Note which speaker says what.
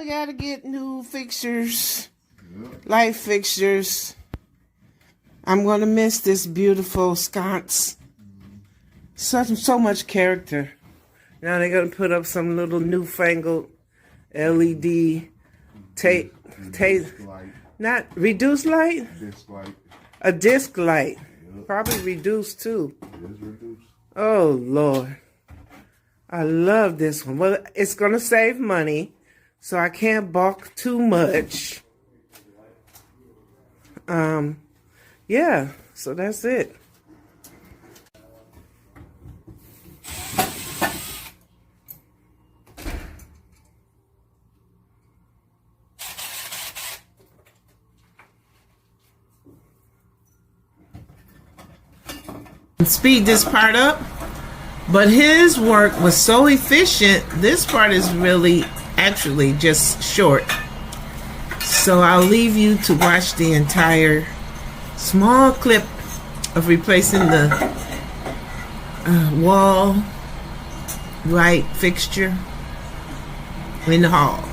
Speaker 1: I gotta get new fixtures, light fixtures. I'm gonna miss this beautiful sconce. So much character. Now they're gonna put up some little newfangled LED tape, not reduced light, a disc light, probably reduced too. Oh Lord, I love this one. Well, it's gonna save money, so I can't balk too much. Yeah, so that's it. Speed this part up, but his work was so efficient, this part is really actually just short. So I'll leave you to watch the entire small clip of replacing the wall light fixture in the hall.